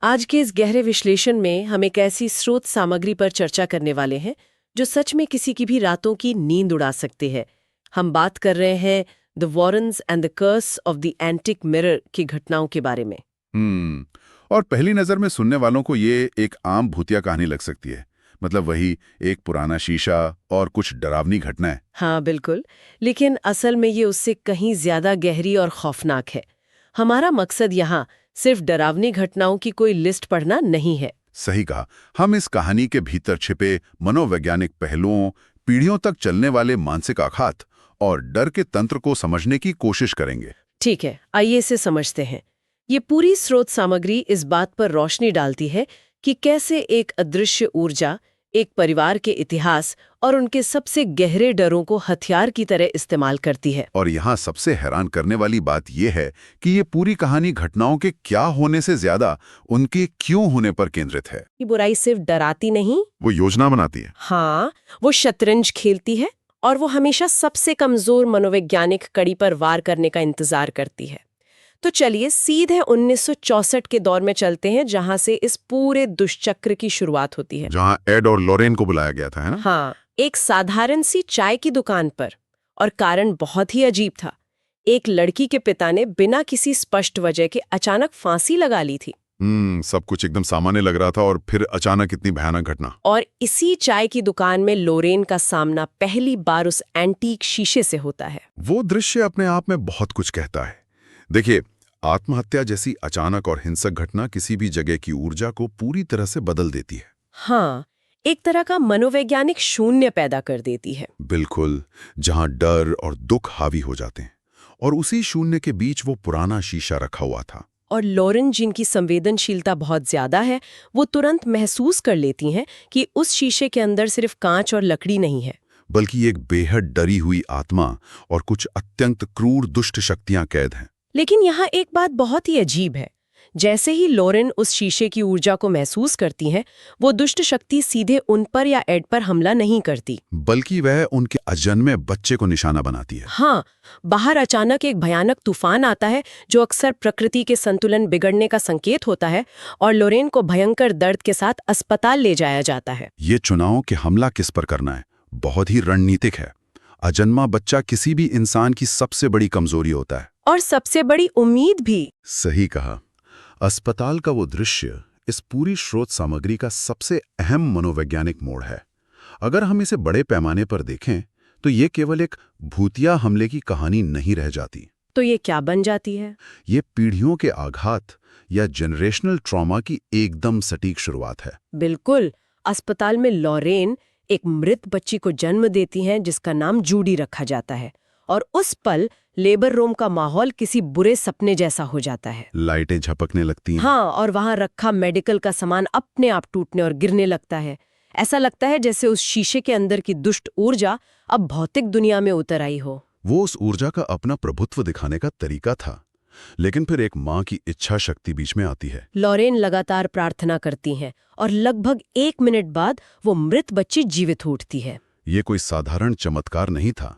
आज के इस गहरे विश्लेषण में हम एक ऐसी स्रोत सामग्री पर चर्चा करने वाले हैं जो सच में किसी की भी रातों की नींद उड़ा सकती है। हम बात कर रहे हैं the Warrens and the curse of the antique mirror की घटनाओं के बारे में। और पहली नजर में सुनने वालों को ये एक आम भूतिया कहानी लग सकती है। मतलब वही एक पुराना शीशा और कुछ डरावनी घटनाएं। हाँ बिल्कुल, लेकिन असल में ये उससे कहीं ज्यादा गहरी और खौफनाक है। हमारा मकसद यहाँ सिर्फ डरावनी घटनाओं की कोई लिस्ट पढ़ना नहीं है। सही कहा। हम इस कहानी के भीतर छिपे मनोवैज्ञानिक पहलुओं, पीढ़ियों तक चलने वाले मानसिक आघात और डर के तंत्र को समझने की कोशिश करेंगे। ठीक है, आइए इसे समझते हैं। ये पूरी स्रोत सामग्री इस बात पर रोशनी डालती है कि कैसे एक अदृश्य ऊर्जा एक परिवार के इतिहास और उनके सबसे गहरे डरों को हथियार की तरह इस्तेमाल करती है। और यहाँ सबसे हैरान करने वाली बात यह है कि ये पूरी कहानी घटनाओं के क्या होने से ज्यादा उनके क्यों होने पर केंद्रित है। ये बुराई सिर्फ डराती नहीं, वो योजना बनाती है। हाँ, वो शतरंज खेलती है और वो हमेशा सबसे कमजोर मनोवैज्ञानिक कड़ी पर वार करने का इंतजार करती है। तो चलिए सीधे 1964 के दौर में चलते हैं, जहां से इस पूरे दुष्चक्र की शुरुआत होती है। जहां एड और लॉरेन को बुलाया गया था, है ना? हाँ, एक साधारण सी चाय की दुकान पर। और कारण बहुत ही अजीब था। एक लड़की के पिता ने बिना किसी स्पष्ट वजह के अचानक फांसी लगा ली थी। सब कुछ एकदम सामान्य लग रहा था और फिर अचानक इतनी भयानक घटना। और इसी चाय की दुकान में लोरेन का सामना पहली बार उस एंटीक शीशे से होता है। वो दृश्य अपने आप में बहुत कुछ कहता है। देखिए, आत्महत्या जैसी अचानक और हिंसक घटना किसी भी जगह की ऊर्जा को पूरी तरह से बदल देती है। हाँ, एक तरह का मनोवैज्ञानिक शून्य पैदा कर देती है। बिल्कुल, जहां डर और दुख हावी हो जाते हैं। और उसी शून्य के बीच वो पुराना शीशा रखा हुआ था। और लॉरेन, जिनकी संवेदनशीलता बहुत ज्यादा है, वो तुरंत महसूस कर लेती हैं कि उस शीशे के अंदर सिर्फ कांच और लकड़ी नहीं है, बल्कि एक बेहद डरी हुई आत्मा और कुछ अत्यंत क्रूर दुष्ट शक्तियां कैद हैं। लेकिन यहाँ एक बात बहुत ही अजीब है। जैसे ही लॉरेन उस शीशे की ऊर्जा को महसूस करती हैं, वो दुष्ट शक्ति सीधे उन पर या एड पर हमला नहीं करती, बल्कि वह उनके अजन्मे बच्चे को निशाना बनाती है। हाँ, बाहर अचानक एक भयानक तूफान आता है जो अक्सर प्रकृति के संतुलन बिगड़ने का संकेत होता है, और लॉरेन को भयंकर दर्द के साथ अस्पताल ले जाया जाता है। ये चुनाव कि हमला किस पर करना है बहुत ही रणनीतिक है। अजन्मा बच्चा किसी भी इंसान की सबसे बड़ी कमजोरी होता है, और सबसे बड़ी उम्मीद भी। सही कहा। अस्पताल का वो दृश्य इस पूरी स्रोत सामग्री का सबसे अहम मनोवैज्ञानिक मोड़ है। अगर हम इसे बड़े पैमाने पर देखें तो ये केवल एक भूतिया हमले की कहानी नहीं रह जाती। तो ये क्या बन जाती है? ये पीढ़ियों के आघात या जनरेशनल ट्रॉमा की एकदम सटीक शुरुआत है। बिल्कुल। अस्पताल में लॉरेन एक मृत बच्ची को जन्म देती हैं जिसका नाम जूडी रखा जाता है, और उस पल लेबर रूम का माहौल किसी बुरे सपने जैसा हो जाता है। लाइटें झपकने लगती हैं। हाँ, और वहां रखा मेडिकल का सामान अपने आप टूटने और गिरने लगता है। ऐसा लगता है जैसे उस शीशे के अंदर की दुष्ट ऊर्जा अब भौतिक दुनिया में उतर आई हो। वो उस ऊर्जा का अपना प्रभुत्व दिखाने का तरीका था। लेकिन फिर एक माँ की इच्छा शक्ति बीच में आती है। लॉरेन लगातार प्रार्थना करती हैं और लगभग 1 मिनट बाद वो मृत बच्ची जीवित उठती है। ये कोई साधारण चमत्कार नहीं था।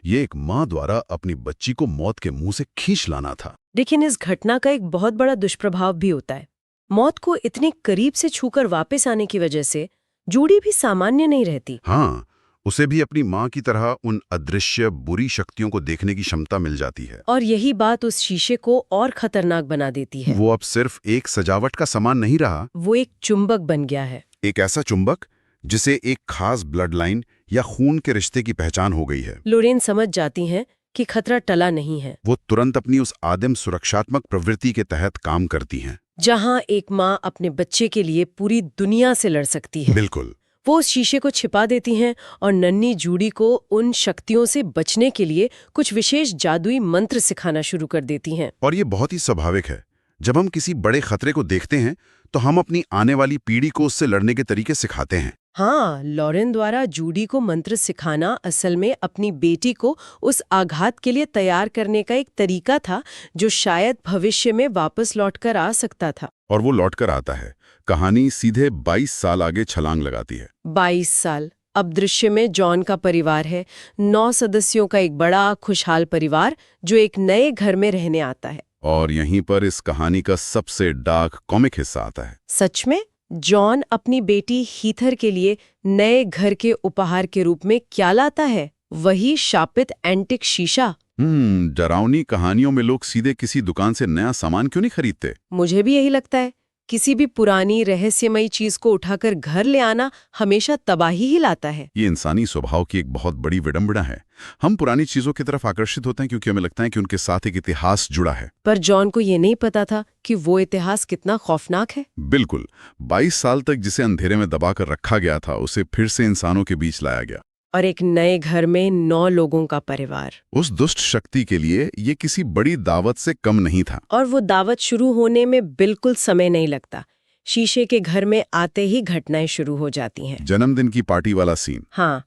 ये एक माँ द्वारा अपनी बच्ची को मौत के मुंह से खींच लाना था। लेकिन इस घटना का एक बहुत बड़ा दुष्प्रभाव भी होता है। मौत को इतने करीब से छूकर वापस आने की वजह से जूडी भी सामान्य नहीं रहती। हाँ, उसे भी अपनी माँ की तरह उन अदृश्य बुरी शक्तियों को देखने की क्षमता मिल जाती है। और यही बात उस शीशे को और खतरनाक बना देती है। वो अब सिर्फ एक सजावट का सामान नहीं रहा, वो एक चुंबक बन गया है। एक ऐसा चुंबक जिसे एक खास ब्लड लाइन या खून के रिश्ते की पहचान हो गई है। लॉरेन समझ जाती हैं कि खतरा टला नहीं है। वो तुरंत अपनी उस आदिम सुरक्षात्मक प्रवृत्ति के तहत काम करती हैं। जहां एक माँ अपने बच्चे के लिए पूरी दुनिया से लड़ सकती है। बिल्कुल। वो उस शीशे को छिपा देती हैं और नन्ही जूडी को उन शक्तियों से बचने के लिए कुछ विशेष जादुई मंत्र सिखाना शुरू कर देती हैं। और ये बहुत ही स्वाभाविक है। जब हम किसी बड़े खतरे को देखते हैं तो हम अपनी आने वाली पीढ़ी को उससे लड़ने के तरीके सिखाते हैं। हाँ, लॉरेन द्वारा जूडी को मंत्र सिखाना असल में अपनी बेटी को उस आघात के लिए तैयार करने का एक तरीका था जो शायद भविष्य में वापस लौटकर आ सकता था। और वो लौटकर आता है। कहानी सीधे 22 साल आगे छलांग लगाती है। 22 साल। अब दृश्य में जॉन का परिवार है, 9 सदस्यों का एक बड़ा खुशहाल परिवार जो एक नए घर में रहने आता है। और यहीं पर इस कहानी का सबसे डार्क कॉमिक हिस्सा आता है। सच में जॉन अपनी बेटी हीथर के लिए नए घर के उपहार के रूप में क्या लाता है? वही शापित एंटिक शीशा। डरावनी कहानियों में लोग सीधे किसी दुकान से नया सामान क्यों नहीं खरीदते? मुझे भी यही लगता है। किसी भी पुरानी रहस्यमयी चीज को उठाकर घर ले आना हमेशा तबाही ही लाता है। ये इंसानी स्वभाव की एक बहुत बड़ी विडंबना है। हम पुरानी चीजों की तरफ आकर्षित होते हैं क्योंकि हमें लगता है कि उनके साथ एक इतिहास जुड़ा है। पर जॉन को ये नहीं पता था कि वो इतिहास कितना खौफनाक है। बिल्कुल। 22 साल तक जिसे अंधेरे में दबाकर रखा गया था, उसे फिर से इंसानों के बीच लाया गया। और एक नए घर में 9 लोगों का परिवार। उस दुष्ट शक्ति के लिए ये किसी बड़ी दावत से कम नहीं था। और वो दावत शुरू होने में बिल्कुल समय नहीं लगता। शीशे के घर में आते ही घटनाएं शुरू हो जाती हैं। जन्मदिन की पार्टी वाला सीन। हाँ,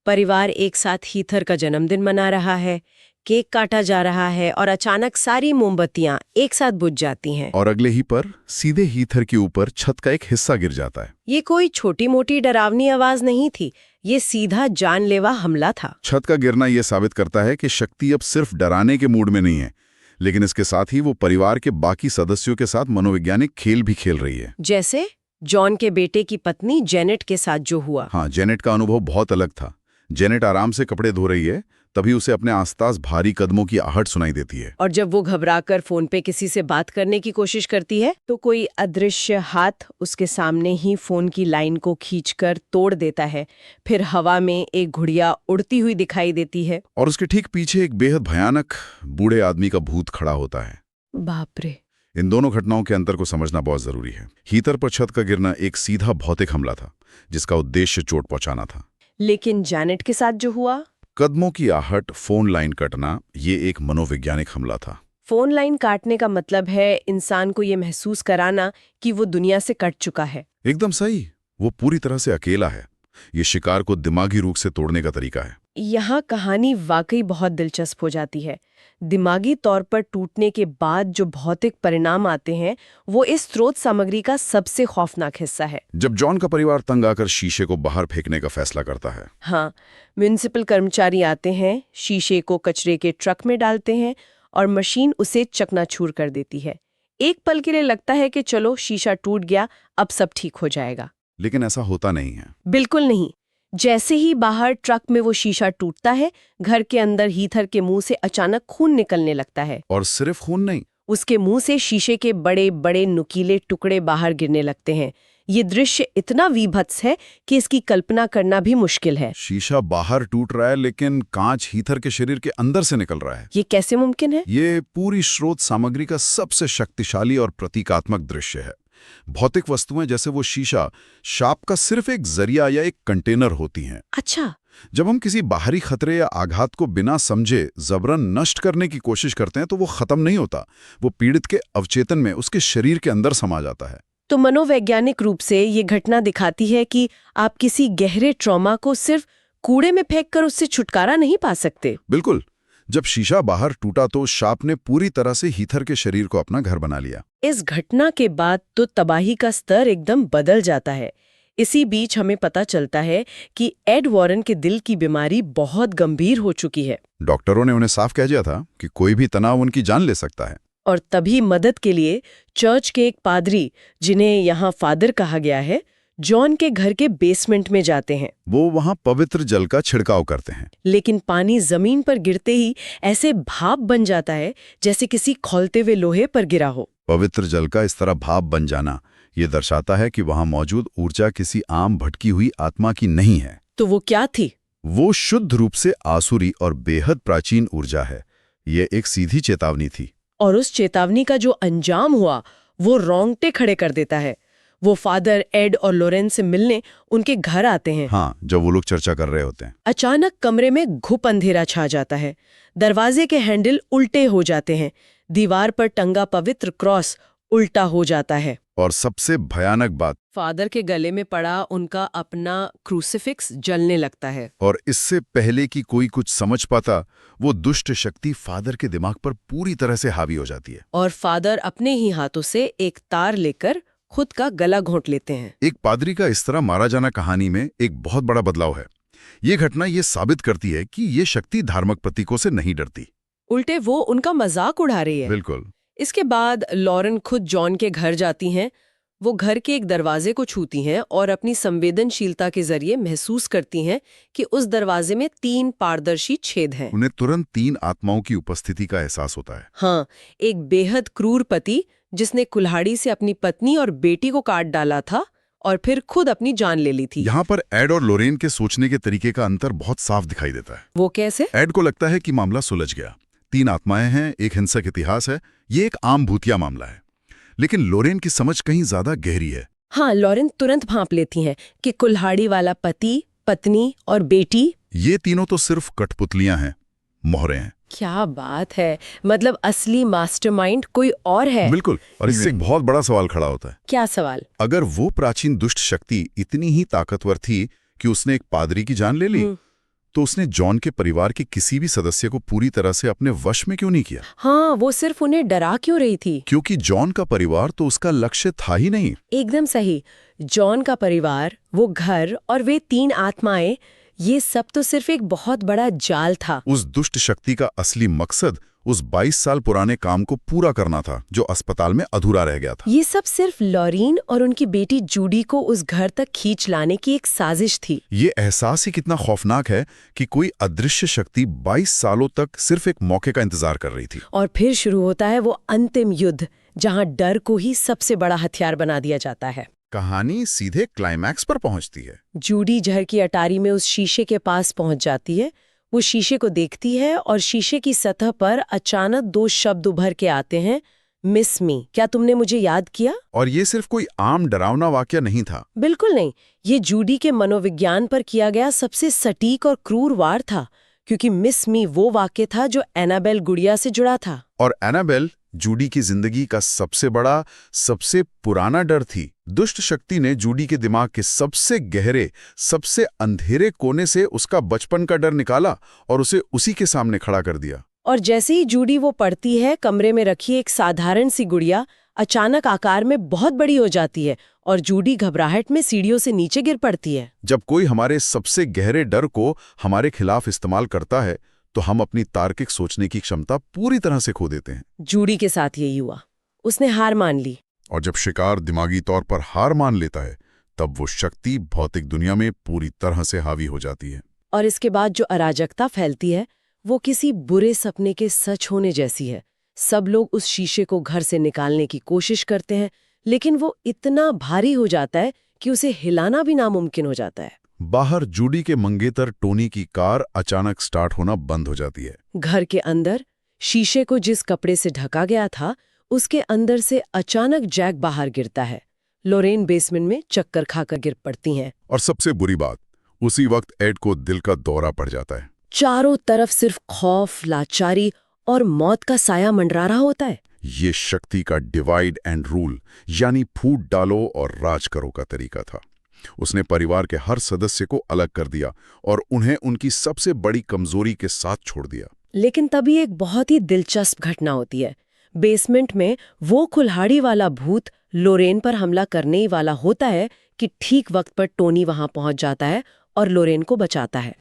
परिवार एक साथ हीथर का जन्मदिन मना रहा है, केक काटा जा रहा है और अचानक सारी मोमबत्तियां एक साथ बुझ जाती हैं। और अगले ही पर सीधे हीथर के ऊपर छत का एक हिस्सा गिर जाता है। ये कोई छोटी मोटी डरावनी आवाज नहीं थी, ये सीधा जानलेवा हमला था। छत का गिरना ये साबित करता है कि शक्ति अब सिर्फ डराने के मूड में नहीं है, लेकिन इसके साथ ही वो परिवार के बाकी सदस्यों के साथ मनोवैज्ञानिक खेल भी खेल रही है। जैसे जॉन के बेटे की पत्नी जेनेट के साथ जो हुआ। हाँ, जेनेट का अनुभव बहुत अलग था। जेनेट आराम से कपड़े धो रही है, तभी उसे अपने आसपास भारी कदमों की आहट सुनाई देती है। और जब वो घबराकर फोन पे किसी से बात करने की कोशिश करती है तो कोई अदृश्य हाथ उसके सामने ही फोन की लाइन को खींचकर तोड़ देता है। फिर हवा में एक गुड़िया उड़ती हुई दिखाई देती है और उसके ठीक पीछे एक बेहद भयानक बूढ़े आदमी का भूत खड़ा होता है। बाप रे। इन दोनों घटनाओं के अंतर को समझना बहुत जरूरी है। हीथर पर छत का गिरना एक सीधा भौतिक हमला था जिसका उद्देश्य चोट पहुंचाना था। लेकिन जेनेट के साथ जो हुआ, कदमों की आहट, फोन लाइन कटना, ये एक मनोवैज्ञानिक हमला था। फोन लाइन काटने का मतलब है इंसान को ये महसूस कराना कि वो दुनिया से कट चुका है। एकदम सही, वो पूरी तरह से अकेला है। ये शिकार को दिमागी रूप से तोड़ने का तरीका है। यहाँ कहानी वाकई बहुत दिलचस्प हो जाती है। दिमागी तौर पर टूटने के बाद जो भौतिक परिणाम आते हैं वो इस स्रोत सामग्री का सबसे खौफनाक हिस्सा है। जब जॉन का परिवार तंग आकर शीशे को बाहर फेंकने का फैसला करता है। हाँ, म्युनिसिपल कर्मचारी आते हैं, शीशे को कचरे के ट्रक में डालते हैं और मशीन उसे चकनाचूर कर देती है। एक पल के लिए लगता है कि चलो शीशा टूट गया, अब सब ठीक हो जाएगा। लेकिन ऐसा होता नहीं है। बिल्कुल नहीं। जैसे ही बाहर ट्रक में वो शीशा टूटता है, घर के अंदर हीथर के मुंह से अचानक खून निकलने लगता है। और सिर्फ खून नहीं, उसके मुंह से शीशे के बड़े बड़े नुकीले टुकड़े बाहर गिरने लगते हैं। ये दृश्य इतना विभत्स है कि इसकी कल्पना करना भी मुश्किल है। शीशा बाहर टूट रहा है लेकिन कांच हीथर के शरीर के अंदर से निकल रहा है। ये कैसे मुमकिन है? ये पूरी स्रोत सामग्री का सबसे शक्तिशाली और प्रतीकात्मक दृश्य है। भौतिक वस्तुएं जैसे वो शीशा शाप का सिर्फ एक जरिया या एक कंटेनर होती हैं। अच्छा। जब हम किसी बाहरी खतरे या आघात को बिना समझे जबरन नष्ट करने की कोशिश करते हैं तो वो खत्म नहीं होता, वो पीड़ित के अवचेतन में, उसके शरीर के अंदर समा जाता है। तो मनोवैज्ञानिक रूप से ये घटना दिखाती है कि आप किसी गहरे ट्रॉमा को सिर्फ कूड़े में फेंककर उससे छुटकारा नहीं पा सकते। बिल्कुल। जब शीशा बाहर टूटा तो शाप ने पूरी तरह से हीथर के शरीर को अपना घर बना लिया। इस घटना के बाद तो तबाही का स्तर एकदम बदल जाता है। इसी बीच हमें पता चलता है कि एड वॉरेन के दिल की बीमारी बहुत गंभीर हो चुकी है। डॉक्टरों ने उन्हें साफ कह दिया था कि कोई भी तनाव उनकी जान ले सकता है। और तभी मदद के लिए चर्च के एक पादरी, जिन्हें यहाँ फादर कहा गया है, जॉन के घर के बेसमेंट में जाते हैं। वो वहां पवित्र जल का छिड़काव करते हैं। लेकिन पानी जमीन पर गिरते ही ऐसे भाप बन जाता है जैसे किसी खौलते हुए लोहे पर गिरा हो। पवित्र जल का इस तरह भाप बन जाना ये दर्शाता है कि वहां मौजूद ऊर्जा किसी आम भटकी हुई आत्मा की नहीं है। तो वो क्या थी? वो शुद्ध रूप से आसुरी और बेहद प्राचीन ऊर्जा है। ये एक सीधी चेतावनी थी। और उस चेतावनी का जो अंजाम हुआ वो रोंगटे खड़े कर देता है। वो फादर एड और लोरेन से मिलने उनके घर आते हैं। हाँ, जब वो लोग चर्चा कर रहे होते हैं। अचानक कमरे में घुप अंधेरा छा जाता है। दरवाजे के हैंडल उल्टे हो जाते हैं। दीवार पर टंगा पवित्र क्रॉस उल्टा हो जाता है। और सबसे भयानक बात, फादर के गले में पड़ा उनका अपना क्रूसिफिक्स जलने लगता है। और इससे पहले कि कोई कुछ समझ पाता, वो दुष्ट शक्ति फादर के दिमाग पर पूरी तरह से हावी हो जाती है। और फादर अपने ही हाथों से एक तार लेकर खुद का गला घोंट लेते हैं। एक पादरी का इस तरह मारा जाना कहानी में एक बहुत बड़ा बदलाव है। ये घटना ये साबित करती है कि ये शक्ति धार्मिक प्रतीकों से नहीं डरती। उल्टे वो उनका मजाक उड़ा रही है। बिल्कुल। इसके बाद लॉरेन खुद जॉन के घर जाती हैं। वो घर के एक दरवाजे को छूती हैं और अपनी संवेदनशीलता के जरिए महसूस करती हैं कि उस दरवाजे में 3 पारदर्शी छेद हैं। उन्हें तुरंत 3 आत्माओं की उपस्थिति का एहसास होता है। हाँ, एक बेहद क्रूर पति जिसने कुल्हाड़ी से अपनी पत्नी और बेटी को काट डाला था और फिर खुद अपनी जान ले ली थी। यहाँ पर एड और लोरेन के सोचने के तरीके का अंतर बहुत साफ दिखाई देता है। वो कैसे? एड को लगता है कि मामला सुलझ गया, 3 आत्माएं हैं, एक हिंसक इतिहास है, ये एक आम भूतिया मामला है। लेकिन लोरेन की समझ कहीं ज्यादा गहरी है। हाँ, लॉरेन तुरंत भांप लेती हैं कि कुल्हाड़ी वाला पति, पत्नी और बेटी, ये तीनों तो सिर्फ कठपुतलियां हैं, मोहरे हैं। क्या बात है, मतलब असली मास्टरमाइंड कोई और है। बिल्कुल। और इससे एक बहुत बड़ा सवाल खड़ा होता है। क्या सवाल? अगर वो प्राचीन दुष्ट शक्ति इतनी ही ताकतवर थी कि उसने एक पादरी की जान ले ली, तो उसने जॉन के परिवार के किसी भी सदस्य को पूरी तरह से अपने वश में क्यों नहीं किया? हाँ, वो सिर्फ उन्हें डरा क्यों रही थी? क्योंकि जॉन का परिवार तो उसका लक्ष्य था ही नहीं। एकदम सही। जॉन का परिवार, वो घर और वे 3 आत्माएं, ये सब तो सिर्फ एक बहुत बड़ा जाल था। उस दुष्ट शक्ति का असली मकसद उस 22 साल पुराने काम को पूरा करना था जो अस्पताल में अधूरा रह गया था। ये सब सिर्फ लॉरीन और उनकी बेटी जूडी को उस घर तक खींच लाने की एक साजिश थी। ये एहसास ही कितना खौफनाक है कि कोई अदृश्य शक्ति 22 सालों तक सिर्फ एक मौके का इंतजार कर रही थी। और फिर शुरू होता है वो अंतिम युद्ध, जहां डर को ही सबसे बड़ा हथियार बना दिया जाता है। कहानी सीधे क्लाइमैक्स पर पहुंचती है। जूडी जहर की अटारी में उस शीशे के पास पहुंच जाती है। वो शीशे को देखती है और शीशे की सतह पर अचानक 2 शब्द उभर के आते हैं, मिस मी, क्या तुमने मुझे याद किया? और ये सिर्फ कोई आम डरावना वाकया नहीं था। बिल्कुल नहीं, ये जूडी के मनोविज्ञान पर किया गया सबसे सटीक और क्रूर वार था, क्योंकि मिस मी वो वाक्य था जो एनाबेल गुड़िया से जुड़ा था। और एनाबेल जूडी की जिंदगी का सबसे बड़ा, सबसे पुराना डर थी। दुष्ट शक्ति ने जूडी के दिमाग के सबसे गहरे, सबसे अंधेरे कोने से उसका बचपन का डर निकाला और उसे उसी के सामने खड़ा कर दिया। और जैसे ही जूडी वो पढ़ती है, कमरे में रखी एक साधारण सी गुड़िया अचानक आकार में बहुत बड़ी हो जाती है और जूडी घबराहट में सीढ़ियों से नीचे गिर पड़ती है। जब कोई हमारे सबसे गहरे डर को हमारे खिलाफ इस्तेमाल करता है तो हम अपनी तार्किक सोचने की क्षमता पूरी तरह से खो देते हैं। जूडी के साथ यही हुआ, उसने हार मान ली। और जब शिकार दिमागी तौर पर हार मान लेता है, तब वो शक्ति भौतिक दुनिया में पूरी तरह से हावी हो जाती है। और इसके बाद जो अराजकता फैलती है, वो किसी बुरे सपने के सच होने जैसी है। सब लोग उस शीशे को घर से निकालने की कोशिश करते हैं, लेकिन वो इतना भारी हो जाता है कि उसे हिलाना भी नामुमकिन हो जाता है। बाहर जूडी के मंगेतर टोनी की कार अचानक स्टार्ट होना बंद हो जाती है। घर के अंदर शीशे को जिस कपड़े से ढका गया था, उसके अंदर से अचानक जैक बाहर गिरता है। लोरेन बेसमेंट में चक्कर खाकर गिर पड़ती हैं। और सबसे बुरी बात, उसी वक्त एड को दिल का दौरा पड़ जाता है। चारों तरफ सिर्फ खौफ, लाचारी और मौत का साया मंडरा रहा होता है। ये शक्ति का डिवाइड एंड रूल, यानी फूट डालो और राज करो का तरीका था। उसने परिवार के हर सदस्य को अलग कर दिया और उन्हें उनकी सबसे बड़ी कमजोरी के साथ छोड़ दिया। लेकिन तभी एक बहुत ही दिलचस्प घटना होती है। बेसमेंट में वो कुल्हाड़ी वाला भूत लोरेन पर हमला करने ही वाला होता है कि ठीक वक्त पर टोनी वहां पहुंच जाता है और लोरेन को बचाता है।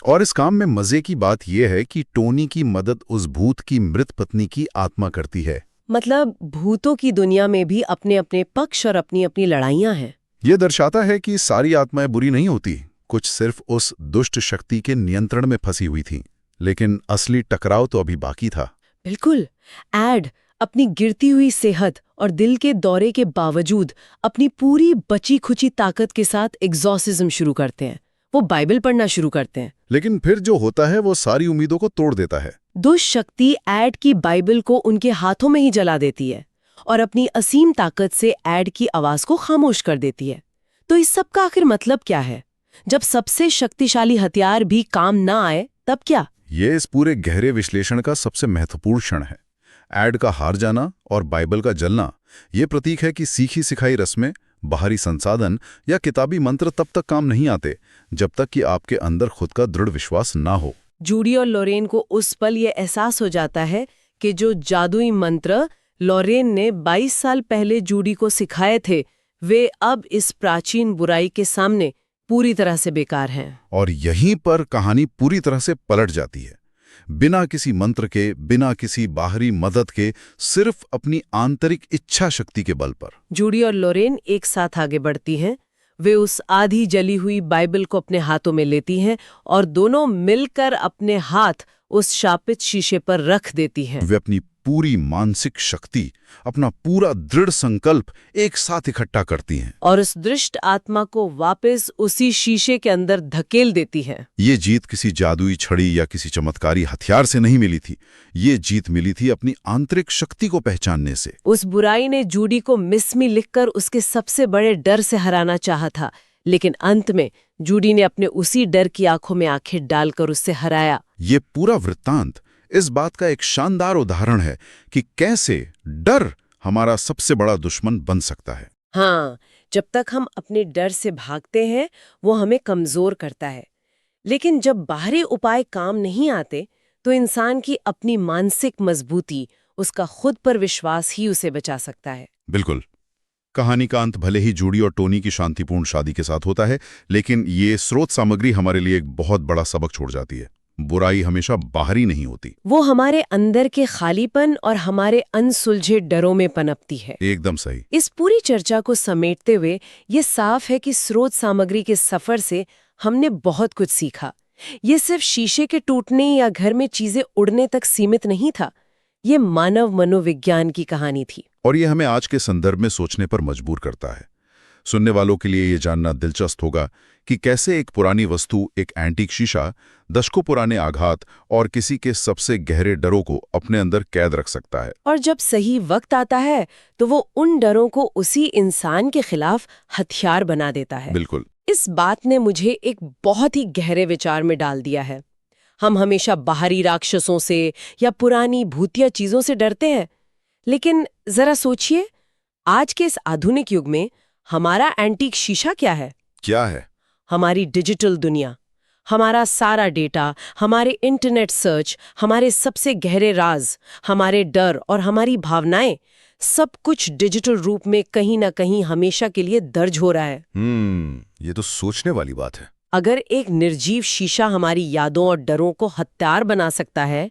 और इस काम में मजे की बात यह है कि टोनी की मदद उस भूत की मृत पत्नी की आत्मा करती है। मतलब भूतों की दुनिया में भी अपने अपने पक्ष और अपनी अपनी लड़ाइयां हैं। यह दर्शाता है कि सारी आत्माएं बुरी नहीं होती, कुछ सिर्फ उस दुष्ट शक्ति के नियंत्रण में फंसी हुई थीं। लेकिन असली टकराव तो अभी बाकी था। बिल्कुल। एड अपनी गिरती हुई सेहत और दिल के दौरे के बावजूद अपनी पूरी बची खुची ताकत के साथ एग्जॉर्सिज्म शुरू करते हैं। वो बाइबल पढ़ना शुरू करते हैं। लेकिन फिर जो होता है वो सारी उम्मीदों को तोड़ देता है। दुष्ट शक्ति एड की बाइबल को उनके हाथों में ही जला देती है और अपनी असीम ताकत से एड की आवाज को खामोश कर देती है। तो इस सब का आखिर मतलब क्या है? जब सबसे शक्तिशाली हथियार भी काम ना आए, तब क्या? ये इस पूरे गहरे विश्लेषण का सबसे महत्वपूर्ण क्षण है। एड का हार जाना और बाइबल का जलना, ये प्रतीक है कि सीखी सिखाई रस्में, बाहरी संसाधन या किताबी मंत्र तब तक काम नहीं आते जब तक कि आपके अंदर खुद का दृढ़ विश्वास ना हो। जूडी और लोरेन को उस पल ये एहसास हो जाता है कि जो जादुई मंत्र लोरेन ने 22 साल पहले जूडी को सिखाए थे, वे अब इस प्राचीन बुराई के सामने पूरी तरह से बेकार हैं। और यहीं पर कहानी पूरी तरह से पलट जाती है। बिना किसी मंत्र के, बिना किसी बाहरी मदद के, सिर्फ अपनी आंतरिक इच्छा शक्ति के बल पर। जूडी और लोरेन एक साथ आगे बढ़ती हैं। वे उस आधी जली हुई बाइबल को अपने हाथों में लेती हैं और दोनों मिलकर अपने हाथ उस शापित शीशे पर रख देती हैं। वे अपनी पूरी मानसिक शक्ति, अपना पूरा दृढ़ संकल्प एक साथ इकट्ठा करती हैं और उस दुष्ट आत्मा को वापस उसी शीशे के अंदर धकेल देती हैं। ये जीत किसी जादुई छड़ी या किसी चमत्कारी हथियार से नहीं मिली थी। ये जीत मिली थी अपनी आंतरिक शक्ति को पहचानने से। उस बुराई ने जूडी को मिस्मी लिखकर उसके सबसे बड़े डर से हराना चाहा था, लेकिन अंत में जूडी ने अपने उसी डर की आंखों में आंखें डालकर उससे हराया। ये पूरा वृत्तांत इस बात का एक शानदार उदाहरण है कि कैसे डर हमारा सबसे बड़ा दुश्मन बन सकता है। हाँ, जब तक हम अपने डर से भागते हैं वो हमें कमजोर करता है, लेकिन जब बाहरी उपाय काम नहीं आते तो इंसान की अपनी मानसिक मजबूती, उसका खुद पर विश्वास ही उसे बचा सकता है। बिल्कुल। कहानी का अंत भले ही जूडी और टोनी की शांतिपूर्ण शादी के साथ होता है, लेकिन ये स्रोत सामग्री हमारे लिए एक बहुत बड़ा सबक छोड़ जाती है। बुराई हमेशा बाहरी नहीं होती, वो हमारे अंदर के खालीपन और हमारे अनसुलझे डरों में पनपती है। एकदम सही। इस पूरी चर्चा को समेटते हुए ये साफ है कि स्रोत सामग्री के सफर से हमने बहुत कुछ सीखा। ये सिर्फ शीशे के टूटने या घर में चीजें उड़ने तक सीमित नहीं था। ये मानव मनोविज्ञान की कहानी थी और ये हमें आज के संदर्भ में सोचने पर मजबूर करता है। सुनने वालों के लिए ये जानना दिलचस्प होगा कि कैसे एक पुरानी वस्तु, एक एंटीक शीशा, दशकों पुराने आघात और किसी के सबसे गहरे डरों को अपने अंदर कैद रख सकता है। और जब सही वक्त आता है तो वो उन डरों को उसी इंसान के खिलाफ हथियार बना देता है। बिल्कुल। इस बात ने मुझे एक बहुत ही गहरे विचार में डाल दिया है। हम हमेशा बाहरी राक्षसों से या पुरानी भूतिया चीजों से डरते हैं, लेकिन जरा सोचिए, आज के इस आधुनिक युग में हमारा एंटीक शीशा क्या है? क्या है? हमारी डिजिटल दुनिया, हमारा सारा डेटा, हमारे इंटरनेट सर्च, हमारे सबसे गहरे राज, हमारे डर और हमारी भावनाएं, सब कुछ डिजिटल रूप में कहीं ना कहीं हमेशा के लिए दर्ज हो रहा है। ये तो सोचने वाली बात है। अगर एक निर्जीव शीशा हमारी यादों और डरों को हथियार बना सकता है,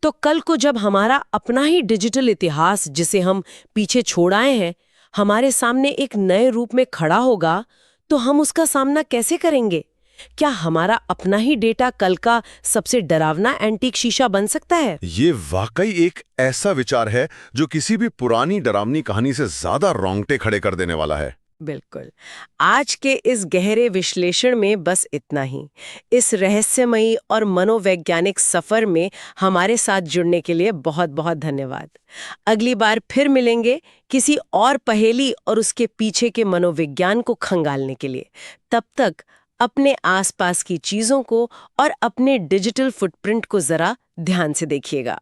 तो कल को जब हमारा अपना ही डिजिटल इतिहास, जिसे हम पीछे छोड़ आए हैं, हमारे सामने एक नए रूप में खड़ा होगा, तो हम उसका सामना कैसे करेंगे? क्या हमारा अपना ही डेटा कल का सबसे डरावना एंटीक शीशा बन सकता है? ये वाकई एक ऐसा विचार है जो किसी भी पुरानी डरावनी कहानी से ज्यादा रोंगटे खड़े कर देने वाला है। बिल्कुल। आज के इस गहरे विश्लेषण में बस इतना ही। इस रहस्यमयी और मनोवैज्ञानिक सफर में हमारे साथ जुड़ने के लिए बहुत बहुत धन्यवाद। अगली बार फिर मिलेंगे किसी और पहेली और उसके पीछे के मनोविज्ञान को खंगालने के लिए। तब तक अपने आसपास की चीजों को और अपने डिजिटल फुटप्रिंट को जरा ध्यान से देखिएगा।